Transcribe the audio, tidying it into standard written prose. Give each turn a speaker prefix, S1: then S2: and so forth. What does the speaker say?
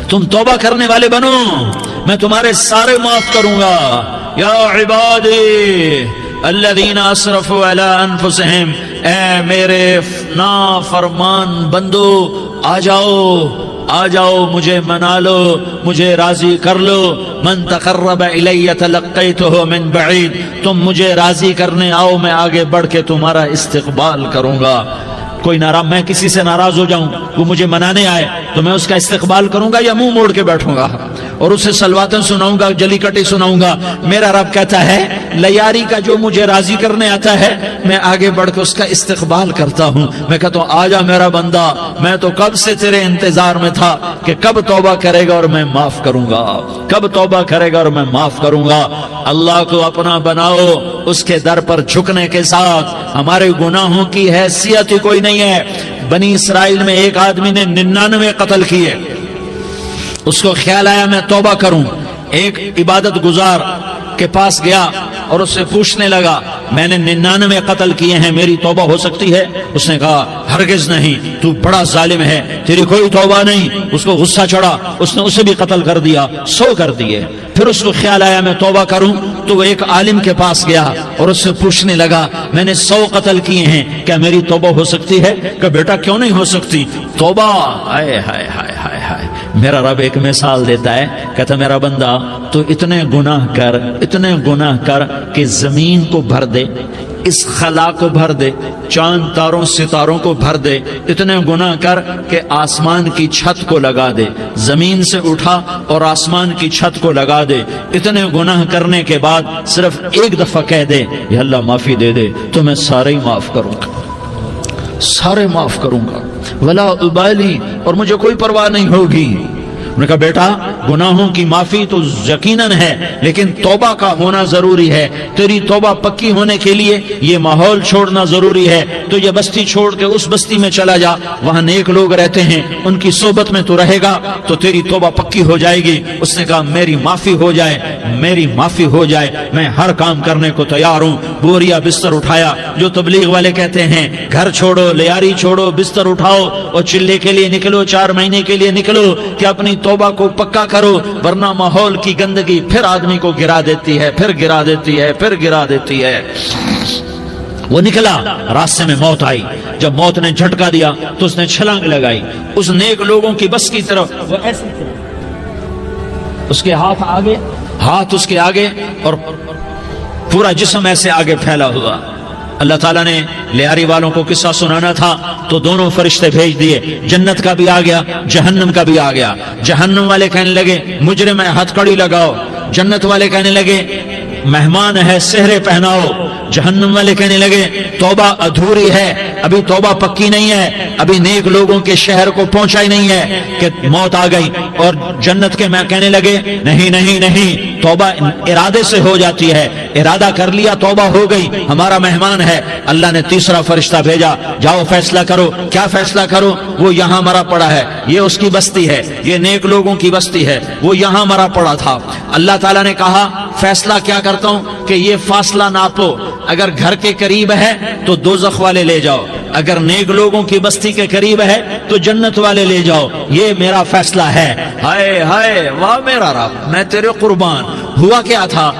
S1: تم توبہ کرنے والے بنو، میں تمہارے سارے معاف کروں گا۔ یا عبادی الذین اسرفوا علی انفسہم، اے میرے نافرمان بندو، آ جاؤ مجھے منا لو، مجھے راضی کر لو۔ من تقرب الی تلقیتہ من بعید، تم مجھے راضی کرنے آؤ، میں آگے بڑھ کے تمہارا استقبال کروں گا۔ کوئی ناراض، میں کسی سے ناراض ہو جاؤں، وہ مجھے منانے آئے تو میں اس کا استقبال کروں گا یا منہ موڑ کے بیٹھوں گا اور اسے سلواتیں سناؤں گا، جلی کٹی سناؤں گا؟ میرا رب کہتا ہے لیاری کا جو مجھے راضی کرنے آتا ہے میں آگے بڑھ کے اس کا استقبال کرتا ہوں۔ میں کہتا ہوں آجا میرا بندہ، میں تو کب سے تیرے انتظار میں تھا کہ کب توبہ کرے گا اور میں معاف کروں گا، کب توبہ کرے گا اور میں معاف کروں گا۔ اللہ کو اپنا بناؤ، اس کے در پر جھکنے کے ساتھ ہمارے گناہوں کی حیثیت ہی کوئی نہیں ہے۔ بنی اسرائیل میں ایک آدمی نے 99 قتل کیے، اس کو خیال آیا میں توبہ کروں، ایک عبادت گزار کے پاس گیا اور اس سے پوچھنے لگا میں نے 99 قتل کیے ہیں، میری توبہ ہو سکتی ہے؟ اس نے کہا ہرگز نہیں، تو بڑا ظالم ہے، تیری کوئی توبہ نہیں۔ اس کو غصہ چڑھا، اس نے اسے بھی قتل کر دیا، 100 کر دیے۔ پھر اس کو خیال آیا میں توبہ کروں، تو وہ ایک عالم کے پاس گیا اور اس سے پوچھنے لگا میں نے 100 قتل کیے ہیں، کیا میری توبہ ہو سکتی ہے؟ کہ بیٹا کیوں نہیں ہو سکتی توبہ؟ ہائے ہائے ہائے ہائے ہائے۔ میرا رب ایک مثال دیتا ہے، کہتا میرا بندہ تو اتنے گناہ کر کہ زمین کو بھر دے، اس خلا کو بھر دے، چاند تاروں ستاروں کو بھر دے، اتنے گناہ کر کہ آسمان کی چھت کو لگا دے، زمین سے اٹھا اور آسمان کی چھت کو لگا دے۔ اتنے گناہ کرنے کے بعد صرف ایک دفعہ کہہ دے یا اللہ معافی دے دے تو میں سارے ہی معاف کروں گا، سارے معاف کروں گا، ولا ابالی، اور مجھے کوئی پرواہ نہیں ہوگی۔ انہوں نے کہا بیٹا گناہوں کی معافی تو یقیناً ہے، لیکن توبہ کا ہونا ضروری ہے۔ تیری توبہ پکی ہونے کے لیے یہ ماحول چھوڑنا ضروری ہے۔ تو یہ بستی چھوڑ کے اس بستی میں چلا جا، وہاں نیک لوگ رہتے ہیں، ان کی صحبت میں تو رہے گا تو تیری توبہ پکی ہو جائے گی۔ اس نے کہا میری معافی ہو جائے، میری معافی ہو جائے، میں ہر کام کرنے کو تیار ہوں۔ بوریا بستر اٹھایا، جو تبلیغ والے کہتے ہیں گھر چھوڑو، لیاری چھوڑو، بستر اٹھاؤ اور چلے کے لیے نکلو، 4 مہینے کے لیے نکلو کہ اپنی توبہ کو پکا کرو، ورنہ ماحول کی گندگی پھر آدمی کو گرا دیتی ہے، پھر گرا دیتی ہے، پھر گرا دیتی ہے۔ وہ نکلا، راستے میں موت آئی، جب موت نے جھٹکا دیا تو اس نے چھلانگ لگائی اس نیک لوگوں کی بس کی طرف۔ وہ ایسے اس کے ہاتھ اس کے آگے اور پورا جسم ایسے آگے پھیلا ہوا۔ اللہ تعالیٰ نے لیاری والوں کو قصہ سنانا تھا تو دونوں فرشتے بھیج دیے، جنت کا بھی آ گیا، جہنم کا بھی آ گیا۔ جہنم والے کہنے لگے مجرم ہے ہتھ کڑی لگاؤ، جنت والے کہنے لگے مہمان ہے سہرے پہناؤ۔ جہنم والے کہنے لگے توبہ ادھوری ہے، ابھی توبہ پکی نہیں ہے، ابھی نیک لوگوں کے شہر کو پہنچا ہی نہیں ہے کہ موت آ گئی۔ اور جنت کے میں کہنے لگے نہیں نہیں نہیں، توبہ ارادے سے ہو جاتی ہے، ارادہ کر لیا توبہ ہو گئی، ہمارا مہمان ہے۔ اللہ نے تیسرا فرشتہ بھیجا، جاؤ فیصلہ کرو۔ کیا فیصلہ کرو؟ وہ یہاں مرا پڑا ہے، یہ اس کی بستی ہے، یہ نیک لوگوں کی بستی ہے، وہ یہاں مرا پڑا تھا۔ اللہ تعالیٰ نے کہا فیصلہ کیا کرتا ہوں کہ یہ فاصلہ ناپو، اگر گھر کے قریب ہے تو دوزخ والے لے جاؤ، اگر نیک لوگوں کی بستی کے قریب ہے تو جنت والے لے جاؤ، یہ میرا فیصلہ ہے۔ ہائے ہائے واہ میرا رب، میں تیرے قربان۔ ہوا کیا تھا؟